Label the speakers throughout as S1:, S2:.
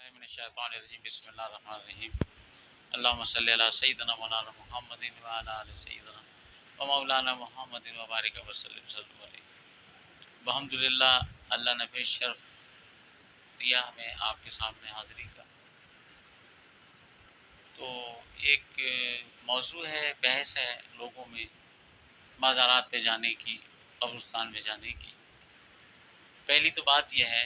S1: من الشیطان الرجیم بسم اللہ الرحمن الرحیم اللہم صلی علی سیدنا مولانا محمد وعلی آل سیدنا و مولانا محمد وبارک وسلم علیہ۔ الحمدللہ اللہ نے پھر شرف دیا ہمیں آپ کے سامنے حاضری کا۔ تو ایک موضوع ہے، بحث ہے لوگوں میں مزارات پہ جانے کی، قبرستان میں جانے کی۔ پہلی تو بات یہ ہے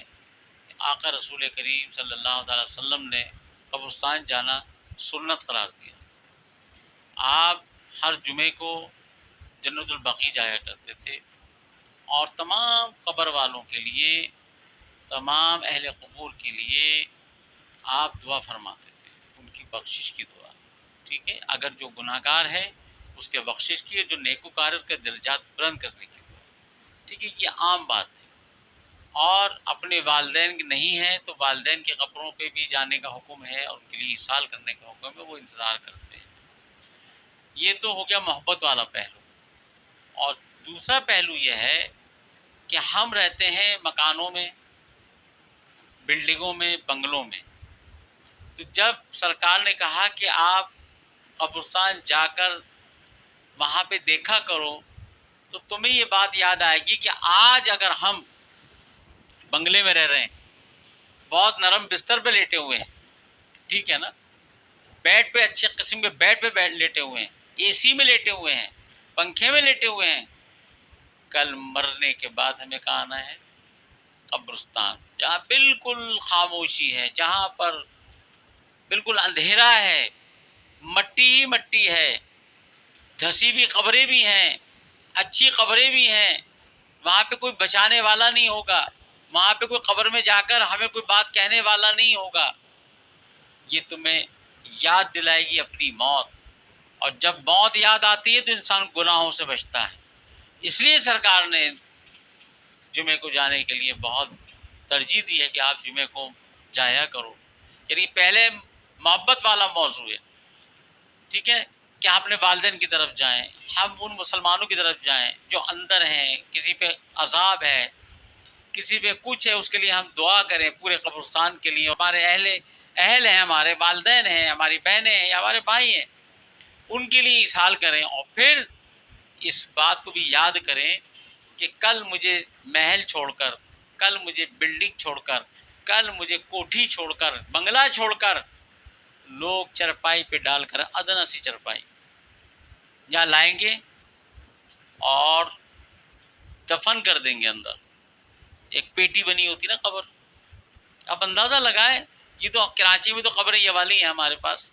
S1: کہ آقا رسول کریم صلی اللہ علیہ وسلم نے قبرستان جانا سنت قرار دیا۔ آپ ہر جمعے کو جنت البقیع جایا کرتے تھے اور تمام قبر والوں کے لیے، تمام اہل قبور کے لیے آپ دعا فرماتے تھے، ان کی بخشش کی دعا، ٹھیک ہے، اگر جو گناہ گار ہے اس کے بخشش کی، جو نیکوکار ہے اس کے درجات بلند کرنے کی دعا، ٹھیک ہے، یہ عام بات ہے۔ اور اپنے والدین نہیں ہیں تو والدین کے قبروں پہ بھی جانے کا حکم ہے اور ان کے لیے ایصال کرنے کا حکم ہے، وہ انتظار کرتے ہیں۔ یہ تو ہو گیا محبت والا پہلو۔ اور دوسرا پہلو یہ ہے کہ ہم رہتے ہیں مکانوں میں، بلڈنگوں میں، بنگلوں میں، تو جب سرکار نے کہا کہ آپ قبرستان جا کر وہاں پہ دیکھا کرو، تو تمہیں یہ بات یاد آئے گی کہ آج اگر ہم بنگلے میں رہ رہے ہیں، بہت نرم بستر پہ لیٹے ہوئے ہیں، ٹھیک ہے نا، بیڈ پہ اچھے قسم کے بیڈ پہ لیٹے ہوئے ہیں، اے سی میں لیٹے ہوئے ہیں، پنکھے میں لیٹے ہوئے ہیں، کل مرنے کے بعد ہمیں کہاں آنا ہے؟ قبرستان، جہاں بالکل خاموشی ہے، جہاں پر بالکل اندھیرا ہے، مٹی ہی مٹی ہے، دھسی ہوئی قبریں بھی ہیں، اچھی قبریں بھی ہیں، وہاں پہ کوئی بچانے والا نہیں ہوگا، وہاں پہ کوئی قبر میں جا کر ہمیں کوئی بات کہنے والا نہیں ہوگا۔ یہ تمہیں یاد دلائے گی اپنی موت، اور جب موت یاد آتی ہے تو انسان گناہوں سے بچتا ہے۔ اس لیے سرکار نے جمعے کو جانے کے لیے بہت ترجیح دی ہے کہ آپ جمعے کو جایا کرو۔ یعنی پہلے محبت والا موضوع ہے، ٹھیک ہے، کہ آپ اپنے والدین کی طرف جائیں، ہم ان مسلمانوں کی طرف جائیں جو اندر ہیں، کسی پہ عذاب ہے، کسی پہ کچھ ہے، اس کے لیے ہم دعا کریں، پورے قبرستان کے لیے، ہمارے اہل ہیں، ہمارے والدین ہیں، ہماری بہنیں ہیں یا ہمارے بھائی ہیں، ان کے لیے ایصال کریں۔ اور پھر اس بات کو بھی یاد کریں کہ کل مجھے محل چھوڑ کر، کل مجھے بلڈنگ چھوڑ کر، کل مجھے کوٹھی چھوڑ کر، بنگلہ چھوڑ کر لوگ چرپائی پہ ڈال کر، ادنا سی چرپائی جہاں لائیں گے اور دفن کر دیں گے۔ اندر ایک پیٹی بنی ہوتی نا قبر، اب اندازہ لگائیں، یہ تو کراچی میں تو قبریں یہ والی ہیں ہمارے پاس،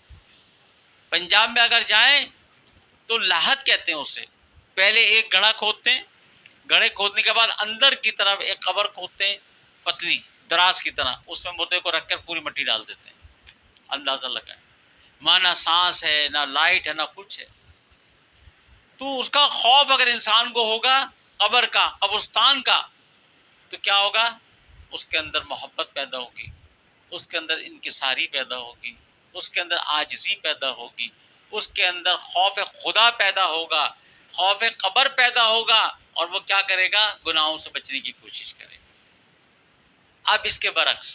S1: پنجاب میں اگر جائیں تو لاحت کہتے ہیں اسے، پہلے ایک گڑھا کھودتے ہیں، گڑھے کھودنے کے بعد اندر کی طرف ایک قبر کھودتے ہیں، پتلی دراز کی طرح، اس میں مردے کو رکھ کر پوری مٹی ڈال دیتے ہیں۔ اندازہ لگائیں، وہاں نہ سانس ہے، نہ لائٹ ہے، نہ کچھ ہے۔ تو اس کا خوف اگر انسان کو ہوگا قبر کا، قبرستان کا، تو کیا ہوگا؟ اس کے اندر محبت پیدا ہوگی، اس کے اندر انکساری پیدا ہوگی، اس کے اندر عاجزی پیدا ہوگی، اس کے اندر خوف خدا پیدا ہوگا، خوف قبر پیدا ہوگا، اور وہ کیا کرے گا؟ گناہوں سے بچنے کی کوشش کرے گا۔ اب اس کے برعکس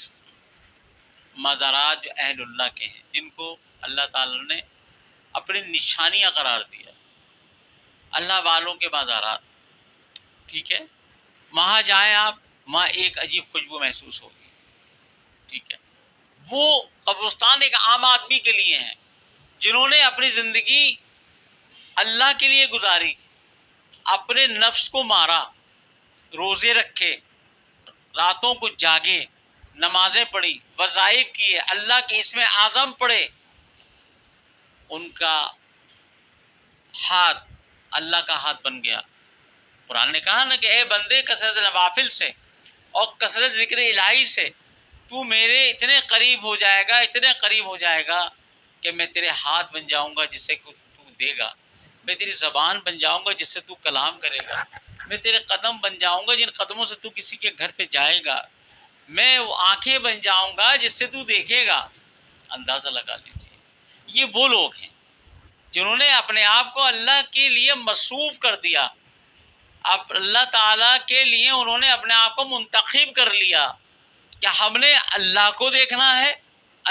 S1: مزارات جو اہل اللہ کے ہیں، جن کو اللہ تعالیٰ نے اپنی نشانیاں قرار دیا، اللہ والوں کے مزارات، ٹھیک ہے، وہاں جائیں آپ، وہاں ایک عجیب خوشبو محسوس ہوگی، ٹھیک ہے۔ وہ قبرستان ایک عام آدمی کے لیے ہیں جنہوں نے اپنی زندگی اللہ کے لیے گزاری، اپنے نفس کو مارا، روزے رکھے، راتوں کو جاگے، نمازیں پڑھی، وظائف کیے، اللہ کے اسم اعظم پڑھے، ان کا ہاتھ اللہ کا ہاتھ بن گیا۔ قرآن نے کہا نا کہ اے بندے، کثرت نوافل سے اور کثرت ذکر الہی سے تو میرے اتنے قریب ہو جائے گا، اتنے قریب ہو جائے گا کہ میں تیرے ہاتھ بن جاؤں گا جس سے تو دے گا، میں تیری زبان بن جاؤں گا جس سے تو کلام کرے گا، میں تیرے قدم بن جاؤں گا جن قدموں سے تو کسی کے گھر پہ جائے گا، میں وہ آنکھیں بن جاؤں گا جس سے تو دیکھے گا۔ اندازہ لگا لیجیے، یہ وہ لوگ ہیں جنہوں نے اپنے آپ کو اللہ کے لیے مصروف کر دیا، اب اللہ تعالیٰ کے لیے انہوں نے اپنے آپ کو منتخب کر لیا کہ ہم نے اللہ کو دیکھنا ہے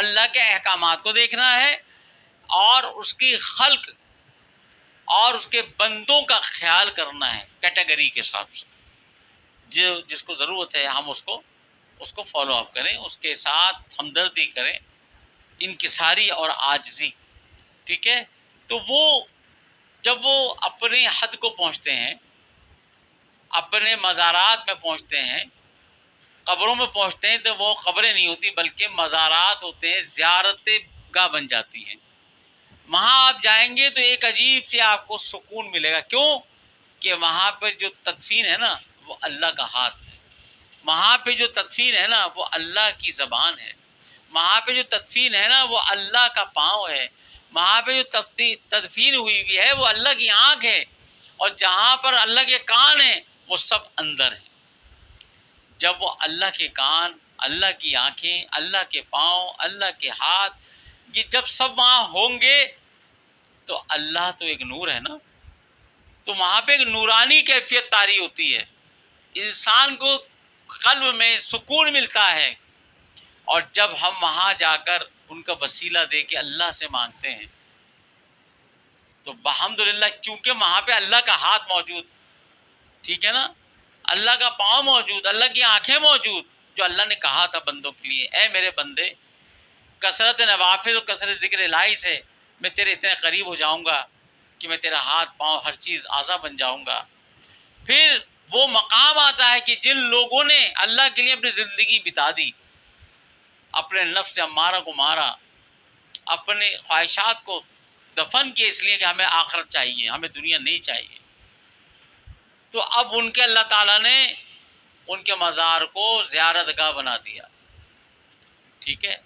S1: اللہ کے احکامات کو دیکھنا ہے اور اس کی خلق اور اس کے بندوں کا خیال کرنا ہے کیٹیگری کے حساب سے. جس کو ضرورت ہے ہم اس کو فالو اپ کریں، اس کے ساتھ ہمدردی کریں، انکساری اور عاجزی. ٹھیک ہے. تو وہ جب وہ اپنے حد کو پہنچتے ہیں، اپنے مزارات میں پہنچتے ہیں، قبروں میں پہنچتے ہیں، تو وہ قبریں نہیں ہوتی بلکہ مزارات ہوتے ہیں، زیارت گاہ بن جاتی ہیں. وہاں آپ جائیں گے تو ایک عجیب سی آپ کو سکون ملے گا. کیوں کہ وہاں پہ جو تدفین ہے نا وہ اللہ کا ہاتھ ہے. وہاں پہ جو تدفین ہے نا وہ اللہ کی زبان ہے. وہاں پہ جو تدفین ہے نا وہ اللہ کا پاؤں ہے. وہاں پہ جو تدفین ہوئی ہے وہ اللہ کی آنکھ ہے. اور جہاں پر اللہ کے کان ہیں وہ سب اندر ہیں. جب وہ اللہ کے کان، اللہ کی آنکھیں، اللہ کے پاؤں، اللہ کے ہاتھ، یہ جب سب وہاں ہوں گے تو اللہ تو ایک نور ہے نا، تو وہاں پہ ایک نورانی کیفیت طاری ہوتی ہے. انسان کو قلب میں سکون ملتا ہے. اور جب ہم وہاں جا کر ان کا وسیلہ دے کے اللہ سے مانگتے ہیں تو الحمدللہ چونکہ وہاں پہ اللہ کا ہاتھ موجود، ٹھیک ہے نا، اللہ کا پاؤں موجود، اللہ کی آنکھیں موجود، جو اللہ نے کہا تھا بندوں کے لیے، اے میرے بندے کثرت نوافل اور کثرت ذکر الہی سے میں تیرے اتنے قریب ہو جاؤں گا کہ میں تیرا ہاتھ پاؤں ہر چیز اعضا بن جاؤں گا. پھر وہ مقام آتا ہے کہ جن لوگوں نے اللہ کے لیے اپنی زندگی بتا دی، اپنے نفس امارہ کو مارا، اپنے خواہشات کو دفن کیے اس لیے کہ ہمیں آخرت چاہیے، ہمیں دنیا نہیں چاہیے، تو اب ان کے اللہ تعالیٰ نے ان کے مزار کو زیارت گاہ بنا دیا. ٹھیک ہے.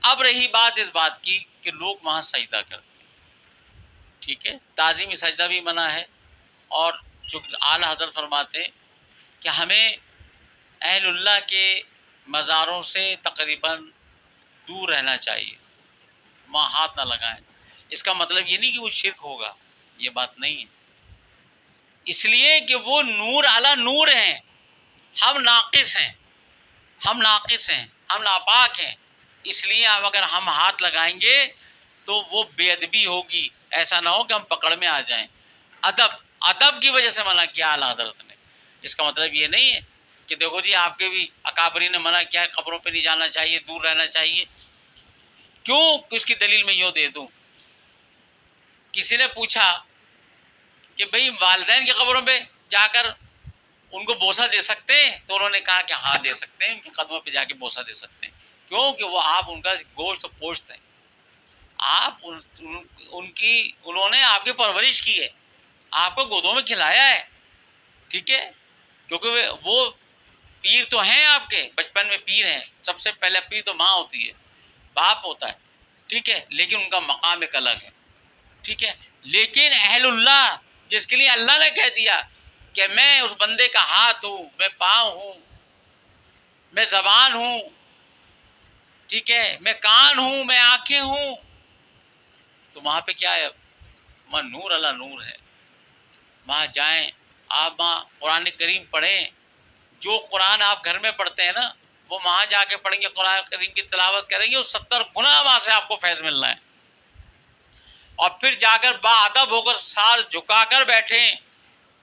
S1: اب رہی بات اس بات کی کہ لوگ وہاں سجدہ کرتے ہیں. ٹھیک ہے. تعظیمی سجدہ بھی منع ہے. اور جو اعلیٰ حضرت فرماتے ہیں کہ ہمیں اہل اللہ کے مزاروں سے تقریباً دور رہنا چاہیے، وہاں ہاتھ نہ لگائیں. اس کا مطلب یہ نہیں کہ وہ شرک ہوگا، یہ بات نہیں ہے. اس لیے کہ وہ نور اعلیٰ نور ہیں، ہم ناقص ہیں، ہم ناپاک ہیں. اس لیے اگر ہم ہاتھ لگائیں گے تو وہ بے ادبی ہوگی، ایسا نہ ہو کہ ہم پکڑ میں آ جائیں. ادب کی وجہ سے منع کیا اعلیٰ حضرت نے. اس کا مطلب یہ نہیں ہے کہ دیکھو جی آپ کے بھی اکابرین نے منع کیا ہے، قبروں پہ نہیں جانا چاہیے، دور رہنا چاہیے. کیوں؟ اس کی دلیل میں یوں دے دوں. کسی نے پوچھا کہ بھئی والدین کی قبروں پہ جا کر ان کو بوسہ دے سکتے ہیں؟ تو انہوں نے کہا کہ ہاں دے سکتے ہیں، ان کے قدموں پہ جا کے بوسہ دے سکتے ہیں. کیوں کہ وہ آپ ان کا گوشت و پوشت ہیں، آپ انہوں نے آپ کی پرورش کی ہے، آپ کو گودوں میں کھلایا ہے. ٹھیک ہے. کیونکہ وہ پیر تو ہیں، آپ کے بچپن میں پیر ہیں. سب سے پہلے پیر تو ماں ہوتی ہے، باپ ہوتا ہے. ٹھیک ہے. لیکن ان کا مقام ایک الگ ہے. ٹھیک ہے. لیکن اہل اللہ جس کے لیے اللہ نے کہہ دیا کہ میں اس بندے کا ہاتھ ہوں، میں پاؤں ہوں، میں زبان ہوں، ٹھیک ہے، میں کان ہوں، میں آنکھیں ہوں، تو وہاں پہ کیا ہے؟ وہاں نور اللہ نور ہے. وہاں جائیں آپ، وہاں قرآن کریم پڑھیں. جو قرآن آپ گھر میں پڑھتے ہیں نا وہ وہاں جا کے پڑھیں گے، قرآن کریم کی تلاوت کریں گے، 70 گنا وہاں سے آپ کو فیض ملنا ہے. اور پھر جا کر با ادب ہو کر سار جھکا کر بیٹھیں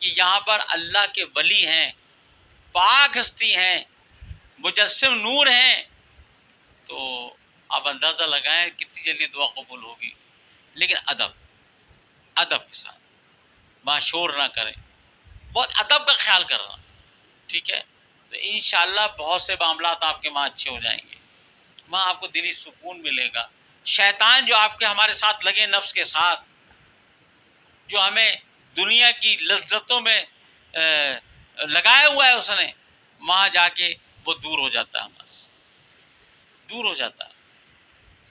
S1: کہ یہاں پر اللہ کے ولی ہیں، پاک ہستی ہیں، مجسم نور ہیں. تو آپ اندازہ لگائیں کتنی جلدی دعا قبول ہوگی. لیکن ادب کے ساتھ، وہاں شور نہ کریں، بہت ادب کا خیال کرنا. ٹھیک ہے. تو انشاءاللہ بہت سے معاملات آپ کے وہاں اچھے ہو جائیں گے. وہاں آپ کو دلی سکون ملے گا. شیطان جو آپ کے ہمارے ساتھ لگے، نفس کے ساتھ جو ہمیں دنیا کی لذتوں میں لگایا ہوا ہے، اس نے وہاں جا کے وہ دور ہو جاتا ہے، ہمارے سے دور ہو جاتا ہے.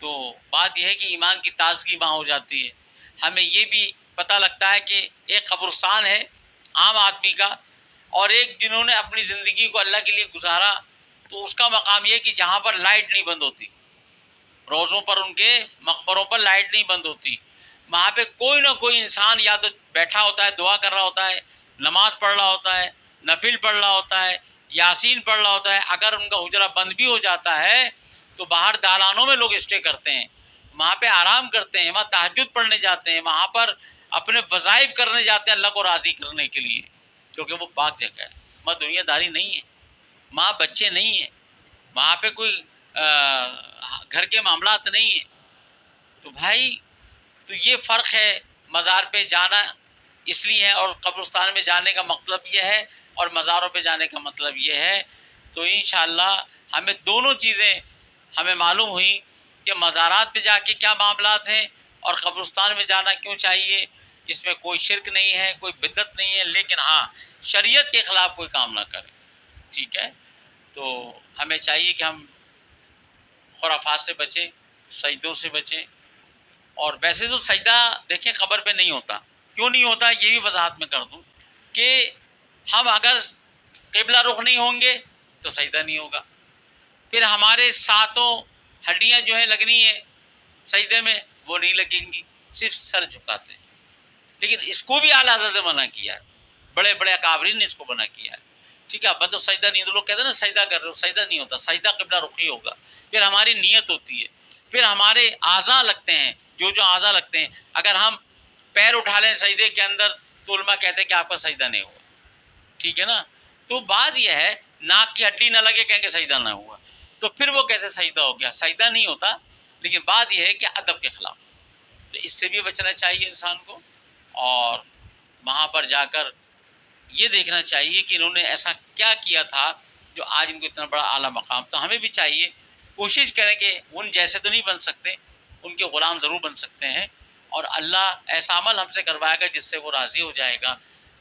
S1: تو بات یہ ہے کہ ایمان کی تازگی وہاں ہو جاتی ہے. ہمیں یہ بھی پتہ لگتا ہے کہ ایک قبرستان ہے عام آدمی کا، اور ایک جنہوں نے اپنی زندگی کو اللہ کے لیے گزارا، تو اس کا مقام یہ کہ جہاں پر لائٹ نہیں بند ہوتی، روزوں پر ان کے مقبروں پر لائٹ نہیں بند ہوتی، وہاں پہ کوئی نہ کوئی انسان یا تو بیٹھا ہوتا ہے، دعا کر رہا ہوتا ہے، نماز پڑھ رہا ہوتا ہے، نفل پڑھ رہا ہوتا ہے، یاسین پڑھ رہا ہوتا ہے. اگر ان کا حجرہ بند بھی ہو جاتا ہے تو باہر دالانوں میں لوگ اسٹے کرتے ہیں، وہاں پہ آرام کرتے ہیں، وہاں تہجد پڑھنے جاتے ہیں، وہاں پر اپنے وظائف کرنے جاتے ہیں اللہ کو راضی کرنے کے لیے، کیونکہ وہ پاک جگہ ہے، وہاں دنیا داری نہیں ہے، وہاں بچے نہیں ہیں، وہاں پہ کوئی گھر کے معاملات نہیں ہیں۔ تو بھائی تو یہ فرق ہے، مزار پہ جانا اس لیے ہے، اور قبرستان میں جانے کا مطلب یہ ہے، اور مزاروں پہ جانے کا مطلب یہ ہے۔ تو انشاءاللہ ہمیں دونوں چیزیں ہمیں معلوم ہوئی کہ مزارات پہ جا کے کیا معاملات ہیں اور قبرستان میں جانا کیوں چاہیے۔ اس میں کوئی شرک نہیں ہے، کوئی بدعت نہیں ہے، لیکن ہاں شریعت کے خلاف کوئی کام نہ کرے، ٹھیک ہے۔ تو ہمیں چاہیے کہ ہم خرافات سے بچیں، سجدوں سے بچیں، اور ویسے تو سجدہ دیکھیں قبر پہ نہیں ہوتا، کیوں نہیں ہوتا یہ بھی وضاحت میں کر دوں کہ ہم اگر قبلہ رخ نہیں ہوں گے تو سجدہ نہیں ہوگا، پھر ہمارے ساتوں ہڈیاں جو ہیں لگنی ہیں سجدے میں وہ نہیں لگیں گی، صرف سر جھکاتے ہیں۔ لیکن اس کو بھی اعلیٰ حضرت نے منع کیا ہے، بڑے بڑے اکابرین نے اس کو منع کیا ہے، ٹھیک ہے۔ اب تو سجدہ نہیں، تو لوگ کہتے ہیں نا سجدہ کر رہے ہو، سجدہ نہیں ہوتا، سجدہ قبلہ رخی ہوگا، پھر ہماری نیت ہوتی ہے، پھر ہمارے اعضاء لگتے ہیں، جو اعضاء لگتے ہیں، اگر ہم پیر اٹھا لیں سجدے کے اندر تو علماء کہتے ہیں کہ آپ کا سجدہ نہیں ہوا، ٹھیک ہے نا۔ تو بات یہ ہے ناک کی ہڈی نہ لگے کہیں کہ سجدہ نہ ہوا، تو پھر وہ کیسے سجدہ ہو گیا؟ سجدہ نہیں ہوتا، لیکن بات یہ ہے کہ ادب کے خلاف، تو اس سے بھی بچنا چاہیے انسان کو، اور وہاں پر جا کر یہ دیکھنا چاہیے کہ انہوں نے ایسا کیا کیا تھا جو آج ان کو اتنا بڑا اعلیٰ مقام۔ تو ہمیں بھی چاہیے کوشش کریں کہ ان جیسے تو نہیں بن سکتے، ان کے غلام ضرور بن سکتے ہیں، اور اللہ ایسا عمل ہم سے کروائے گا جس سے وہ راضی ہو جائے گا،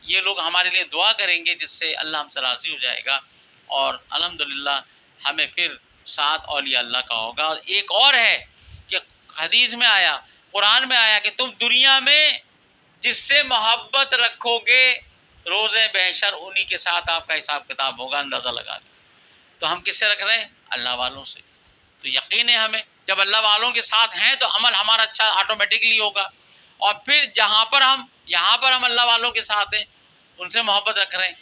S1: یہ لوگ ہمارے لیے دعا کریں گے جس سے اللہ ہم سے راضی ہو جائے گا، اور الحمدللہ ہمیں پھر ساتھ اولیاء اللہ کا ہوگا۔ اور ایک اور ہے کہ حدیث میں آیا، قرآن میں آیا کہ تم دنیا میں جس سے محبت رکھو گے روز محشر انہی کے ساتھ آپ کا حساب کتاب ہوگا، اندازہ لگا لیں۔ تو ہم کس سے رکھ رہے ہیں؟ اللہ والوں سے۔ تو یقین ہے ہمیں جب اللہ والوں کے ساتھ ہیں تو عمل ہمارا اچھا آٹومیٹکلی ہوگا، اور پھر یہاں پر ہم اللہ والوں کے ساتھ ہیں، ان سے محبت رکھ رہے ہیں،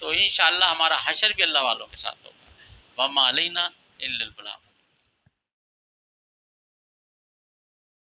S1: تو انشاءاللہ ہمارا حشر بھی اللہ والوں کے ساتھ ہوگا۔ وما علینا الا البلاغ۔